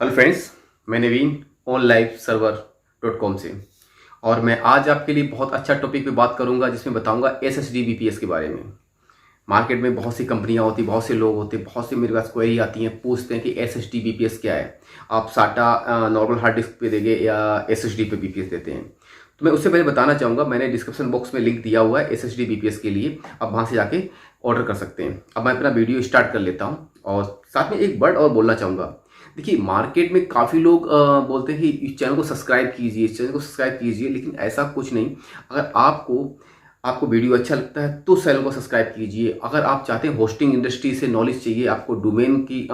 Hello friends, मैं नवीन onliveserver.com से। और मैं आज आपके लिए बहुत अच्छा टॉपिक पे बात करूंगा जिसमें बताऊंगा SSD BPS के बारे में। मार्केट में बहुत सी कंपनियां होती, बहुत से लोग होते, बहुत से मेरे पास क्वेरी आती हैं, पूछते हैं कि SSD BPS क्या है। आप साटा नॉर्मल हार्ड डिस्क पे देंगे या SSD पे BPS देते हैं। तो मैं उससे पहले बताना चाहूँगा, मैंने डिस्क्रिप्शन बॉक्स में लिंक दिया हुआ है SSD BPS के लिए, आप वहाँ से जाके ऑर्डर कर सकते हैं। अब मैं अपना वीडियो स्टार्ट कर लेता हूँ और साथ में एक वर्ड और बोलना चाहूँगा। देखिए, मार्केट में काफ़ी लोग बोलते हैं कि इस चैनल को सब्सक्राइब कीजिए, इस चैनल को सब्सक्राइब कीजिए, लेकिन ऐसा कुछ नहीं। अगर आपको आपको वीडियो अच्छा लगता है तो चैनल को सब्सक्राइब कीजिए। अगर आप चाहते हैं होस्टिंग इंडस्ट्री से नॉलेज चाहिए, आपको डोमेन की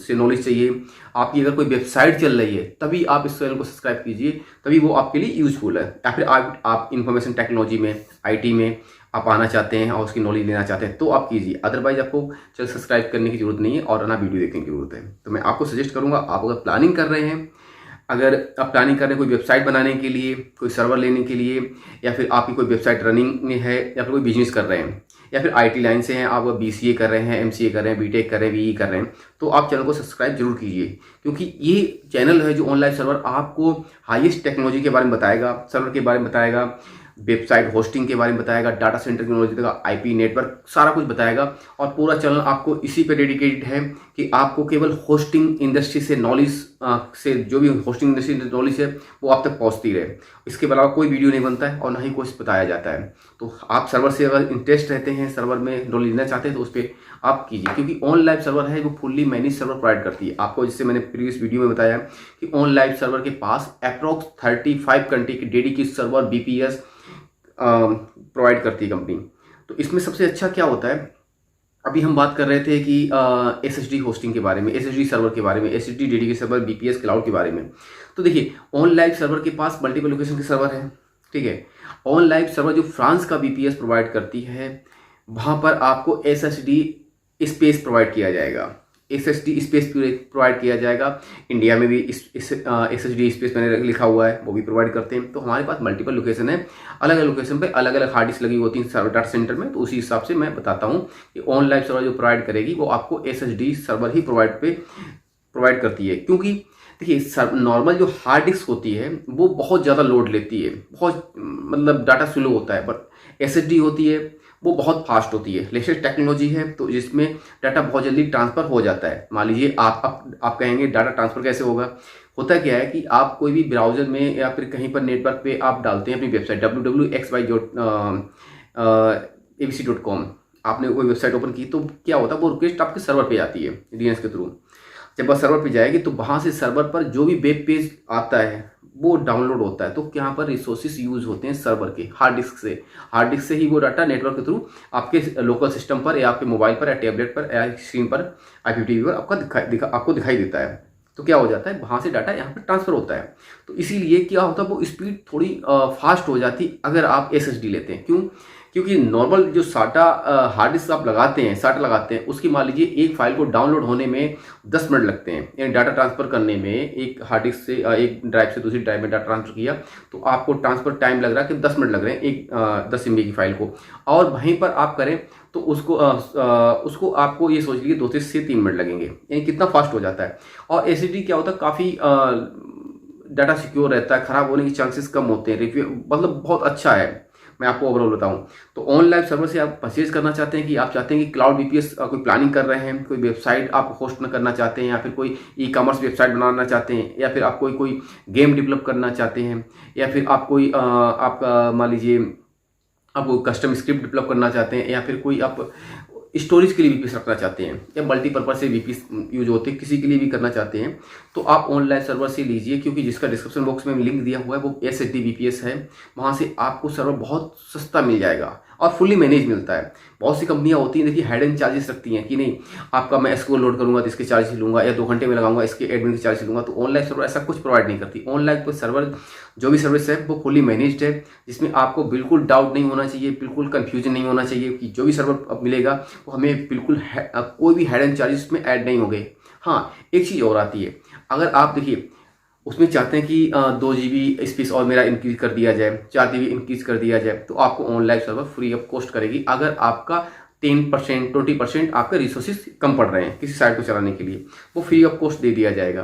से नॉलेज चाहिए, आपकी अगर कोई वेबसाइट चल रही है, तभी आप इस चैनल को सब्सक्राइब कीजिए, तभी वो आपके लिए यूजफुल है। या फिर आप इंफॉर्मेशन टेक्नोलॉजी में, IT में आप आना चाहते हैं और उसकी नॉलेज लेना चाहते हैं तो आप कीजिए। अदरवाइज आपको चैनल सब्सक्राइब करने की जरूरत नहीं है और ना वीडियो देखने की जरूरत है। तो मैं आपको सजेस्ट करूंगा, आप अगर प्लानिंग कर रहे हैं, अगर आप प्लानिंग कर रहे हैं कोई वेबसाइट बनाने के लिए, कोई सर्वर लेने के लिए, या फिर आपकी कोई वेबसाइट रनिंग में है, या फिर कोई बिजनेस कर रहे हैं, या फिर IT लाइन से हैं, आप BCA कर रहे हैं, MCA कर रहे हैं, BTech कर रहे हैं, BE कर रहे हैं, तो आप चैनल को सब्सक्राइब जरूर कीजिए। क्योंकि ये चैनल है जो ऑनलाइन सर्वर आपको हाईएस्ट टेक्नोलॉजी के बारे में बताएगा, सर्वर के बारे में बताएगा, वेबसाइट होस्टिंग के बारे में बताएगा, डाटा सेंटर की नॉलेज देगा, IP नेटवर्क सारा कुछ बताएगा। और पूरा चैनल आपको इसी पे डेडिकेटेड है कि आपको केवल होस्टिंग इंडस्ट्री से नॉलेज से, जो भी होस्टिंग इंडस्ट्री से नॉलेज है वो आप तक पहुंचती रहे। इसके अलावा कोई वीडियो नहीं बनता है और ना ही कुछ बताया जाता है। तो आप सर्वर से अगर इंटरेस्ट रहते हैं, सर्वर में नॉलेज लेना चाहते हैं, तो उस पर आप कीजिए। क्योंकि ऑनलाइन सर्वर है वो फुल्ली मैनेज सर्वर प्रोवाइड करती है आपको, जिससे मैंने प्रीवियस वीडियो में बताया कि ऑनलाइन सर्वर के पास अप्रॉक्स 35 कंट्री की डेडिकेटेड सर्वर BPS प्रोवाइड करती है कंपनी। तो इसमें सबसे अच्छा क्या होता है, अभी हम बात कर रहे थे कि SSD होस्टिंग के बारे में, SSD सर्वर के बारे में, SSD dedicated server, BPS cloud के बारे में। तो देखिए, ऑनलाइन सर्वर के पास मल्टीपल लोकेशन के सर्वर है, ठीक है। ऑनलाइन सर्वर जो फ्रांस का BPS प्रोवाइड करती है, वहाँ पर आपको SSD स्पेस प्रोवाइड किया जाएगा, SSD स्पेस प्रोवाइड किया जाएगा। इंडिया में भी SSD स्पेस मैंने लिखा हुआ है, वो भी प्रोवाइड करते हैं। तो हमारे पास मल्टीपल लोकेशन है, अलग अलग लोकेशन पे अलग अलग हार्ड डिस्क लगी होती हैं सर्वर डाटा सेंटर में। तो उसी हिसाब से मैं बताता हूँ कि ऑनलाइन सर्वर जो प्रोवाइड करेगी वो आपको SSD सर्वर ही प्रोवाइड करती है। क्योंकि देखिए, नॉर्मल जो हार्ड डिस्क होती है वो बहुत ज़्यादा लोड लेती है, बहुत मतलब डाटा स्लो होता है। बट SSD होती है वो बहुत फास्ट होती है, लेटेस्ट टेक्नोलॉजी है, तो जिसमें डाटा बहुत जल्दी ट्रांसफ़र हो जाता है। मान लीजिए आप कहेंगे डाटा ट्रांसफ़र कैसे होगा। होता क्या है कि आप कोई भी ब्राउज़र में या फिर कहीं पर नेटवर्क पे आप डालते हैं अपनी वेबसाइट www.xyz.abc.com, आपने कोई वेबसाइट ओपन की, तो क्या होता है, वो रिक्वेस्ट आपके सर्वर पे आती है DNS के थ्रू। जब वह सर्वर पे जाएगी तो वहाँ से सर्वर पर जो भी वेब पेज आता है वो डाउनलोड होता है। तो यहाँ पर रिसोर्सेज यूज होते हैं सर्वर के, हार्ड डिस्क से ही वो डाटा नेटवर्क के थ्रू आपके लोकल सिस्टम पर या आपके मोबाइल पर या टैबलेट पर या स्क्रीन पर IPTV पर आपको दिखाई देता है। तो क्या हो जाता है, वहाँ से डाटा यहाँ पर ट्रांसफर होता है। तो इसीलिए क्या होता है, वो स्पीड थोड़ी फास्ट हो जाती अगर आप SSD लेते हैं। क्यों? क्योंकि नॉर्मल जो साटा हार्ड डिस्क आप लगाते हैं, साटा लगाते हैं, उसकी मान लीजिए एक फाइल को डाउनलोड होने में 10 मिनट लगते हैं। यानी डाटा ट्रांसफ़र करने में एक हार्ड डिस्क से एक ड्राइव से दूसरी ड्राइव में डाटा ट्रांसफ़र किया तो आपको ट्रांसफ़र टाइम लग रहा है कि 10 मिनट लग रहे हैं एक 10 MB की फाइल को। और वहीं पर आप करें तो उसको आपको ये सोच लीजिए 2 से 3 मिनट लगेंगे। यानी कितना फास्ट हो जाता है। और SSD क्या होता है, काफ़ी डाटा सिक्योर रहता है, ख़राब होने के चांसेस कम होते हैं, रिव्यू मतलब बहुत अच्छा है। मैं आपको ओवरऑल बताऊं तो ऑनलाइन सर्वर से आप परचेज करना चाहते हैं, कि आप चाहते हैं कि क्लाउड BPS कोई प्लानिंग कर रहे हैं, कोई वेबसाइट आप होस्ट करना चाहते हैं, या फिर कोई E-कॉमर्स वेबसाइट बनाना चाहते हैं, या फिर आप कोई गेम डेवलप करना चाहते हैं, या फिर आप कोई आपका मान लीजिए आप कोई कस्टम स्क्रिप्ट डेवलप करना चाहते हैं, या फिर कोई आप स्टोरेज के लिए BPS रखना चाहते हैं, या मल्टीपर्पज़ से BPS यूज होते हैं, किसी के लिए भी करना चाहते हैं, तो आप ऑनलाइन सर्वर से लीजिए। क्योंकि जिसका डिस्क्रिप्शन बॉक्स में लिंक दिया हुआ है वो SSD BPS है, वहाँ से आपको सर्वर बहुत सस्ता मिल जाएगा और फुल्ली मैनेज मिलता है। बहुत सी कंपनियां होती हैं, देखिए, हाइडन चार्जेस रखती हैं कि नहीं, आपका मैं इसको लोड करूंगा तो इसके चार्ज लूंगा, या 2 घंटे में लगाऊंगा इसके एडमिन के चार्ज लूंगा। तो ऑनलाइन सर्वर ऐसा कुछ प्रोवाइड नहीं करती। ऑनलाइन पर सर्वर जो भी सर्विस है वो फुल्ली मैनेज्ड है, जिसमें आपको बिल्कुल डाउट नहीं होना चाहिए, बिल्कुल कंफ्यूजन नहीं होना चाहिए कि जो भी सर्वर अब मिलेगा वो हमें बिल्कुल कोई भी हाइडन चार्जेस में ऐड नहीं होंगे। हाँ, एक चीज़ और आती है, अगर आप देखिए उसमें चाहते हैं कि 2 GB स्पेस और मेरा इंक्रीज कर दिया जाए, 4 GB इंक्रीज कर दिया जाए, तो आपको online server free of cost करेगी। अगर आपका 10% 20% आपके रिसोर्सेज कम पड़ रहे हैं किसी साइट को चलाने के लिए, वो फ्री ऑफ कॉस्ट दे दिया जाएगा।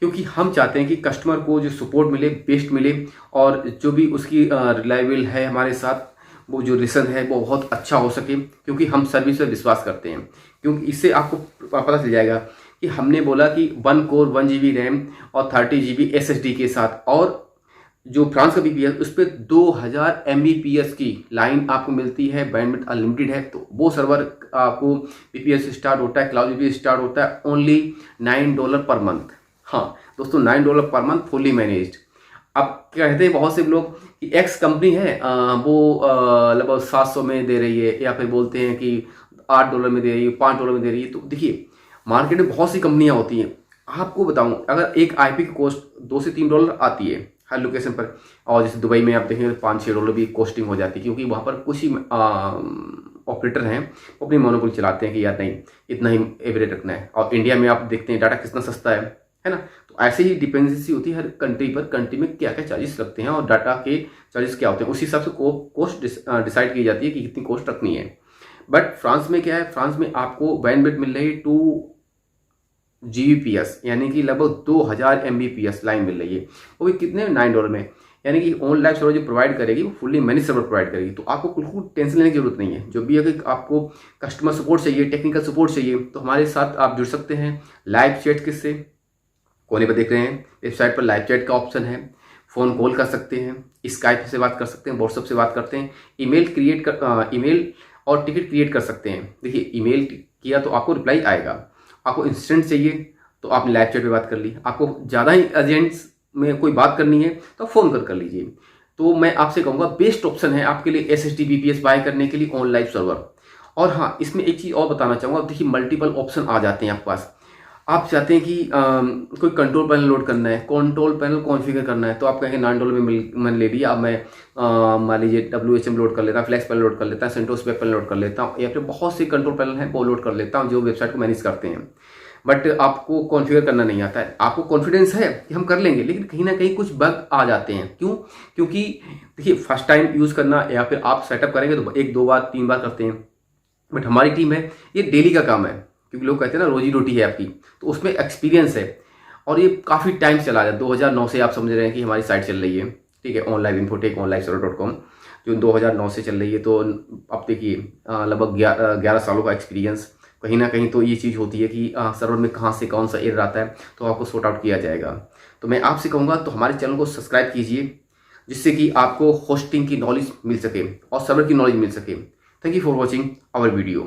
क्योंकि हम चाहते हैं कि कस्टमर को जो सपोर्ट मिले, बेस्ट मिले, और जो भी उसकी रिलायबल है हमारे साथ, वो जो रिलेशन है वो बहुत अच्छा हो सके, क्योंकि हम सर्विस पर विश्वास करते हैं। क्योंकि इससे आपको पता चल जाएगा कि हमने बोला कि 1 कोर 1 GB रैम और 30 GB SSD के साथ, और जो फ्रांस का VPS उस पर 2000 Mbps की लाइन आपको मिलती है, बैंडविड्थ अनलिमिटेड है। तो वो सर्वर आपको VPS स्टार्ट होता है, क्लाउड VPS स्टार्ट होता है ओनली $9 पर मंथ। हाँ दोस्तों, $9 पर मंथ, फुल्ली मैनेज्ड। अब कहते हैं बहुत से लोग कि एक्स कंपनी है वो लगभग 700 में दे रही है, या फिर बोलते हैं कि $8 में दे रही है, $5 में दे रही है। तो देखिए, मार्केट में बहुत सी कंपनियां होती हैं। आपको बताऊं, अगर एक IP की कॉस्ट $2 से $3 आती है हर लोकेशन पर, और जैसे दुबई में आप देखेंगे तो $5-6 भी कॉस्टिंग हो जाती है, क्योंकि वहाँ पर कुछ ही ऑपरेटर हैं वो अपनी मोनोपोली चलाते हैं कि यार नहीं, इतना ही एवरेज रखना है। और इंडिया में आप देखते हैं डाटा कितना सस्ता है ना। तो ऐसे ही डिपेंडेंसी होती है हर कंट्री पर, कंट्री में क्या क्या चार्जेस लगते हैं और डाटा के चार्जेस क्या होते हैं, उसी हिसाब से कॉस्ट डिसाइड की जाती है कि कितनी कॉस्ट रखनी है। बट फ्रांस में क्या है, फ्रांस में आपको बैंडविड्थ मिल रही है 2 Gbps, यानी कि लगभग 2000 Mbps लाइन मिल रही है, वो भी कितने, $9 में। यानी कि ऑन लाइव सर्वर जो प्रोवाइड करेगी वो फुल्ली मैनेज सर्वर प्रोवाइड करेगी। तो आपको बिल्कुल टेंशन लेने की जरूरत नहीं है। जो भी अगर आपको कस्टमर सपोर्ट चाहिए, टेक्निकल सपोर्ट चाहिए, तो हमारे साथ आप जुड़ सकते हैं। लाइव चैट किससे, कोने पर देख रहे हैं, वेबसाइट पर लाइव चैट का ऑप्शन है। फ़ोन कॉल कर सकते हैं, स्काइप से बात कर सकते हैं, व्हाट्सएप से बात करते हैं, ईमेल और टिकट क्रिएट कर सकते हैं। देखिए, ईमेल किया तो आपको रिप्लाई आएगा। आपको इंस्टेंट चाहिए तो आपने लाइव चैट पे बात कर ली। आपको ज़्यादा ही अर्जेंट्स में कोई बात करनी है तो फ़ोन कर लीजिए। तो मैं आपसे कहूँगा बेस्ट ऑप्शन है आपके लिए SSD VPS बाय करने के लिए ऑन लाइव सर्वर। और हाँ, इसमें एक चीज़ और बताना चाहूँगा। देखिए, मल्टीपल ऑप्शन आ जाते हैं आपके पास। आप चाहते हैं कि कोई कंट्रोल पैनल लोड करना है, कंट्रोल पैनल कॉन्फ़िगर करना है, तो आप कहेंगे $9 में मैंने ले लिया। अब मैं मान लीजिए WHM लोड कर लेता हूँ, फ्लैक्स पैनल लोड कर लेता हूँ, सेंटोस वेब पैनल लोड कर लेता हूँ, या फिर बहुत से कंट्रोल पैनल हैं वो लोड कर लेता हूँ जो वेबसाइट को मैनेज करते हैं। बट आपको कॉन्फ़िगर करना नहीं आता है। आपको कॉन्फिडेंस है कि हम कर लेंगे, लेकिन कहीं ना कहीं कुछ बग आ जाते हैं। क्यों? क्योंकि देखिए, फर्स्ट टाइम यूज़ करना, या फिर आप सेटअप करेंगे तो 1-2 बार 3 बार करते हैं। बट हमारी टीम है, ये डेली का काम है, क्योंकि लोग कहते हैं ना रोजी रोटी है आपकी, तो उसमें एक्सपीरियंस है। और ये काफ़ी टाइम चला है, 2009 से आप समझ रहे हैं कि हमारी साइट चल रही है, ठीक है, ऑनलाइन इन्फोटेक onlineserver.com, जो 2009 से चल रही है। तो अब देखिए, लगभग 11 सालों का एक्सपीरियंस। कहीं ना कहीं तो ये चीज़ होती है कि सर्वर में कहाँ से कौन सा एरर आता है, तो आपको सॉर्ट आउट किया जाएगा। तो मैं आपसे कहूँगा तो हमारे चैनल को सब्सक्राइब कीजिए, जिससे कि आपको होस्टिंग की नॉलेज मिल सके और सर्वर की नॉलेज मिल सके। Thank you for watching our video.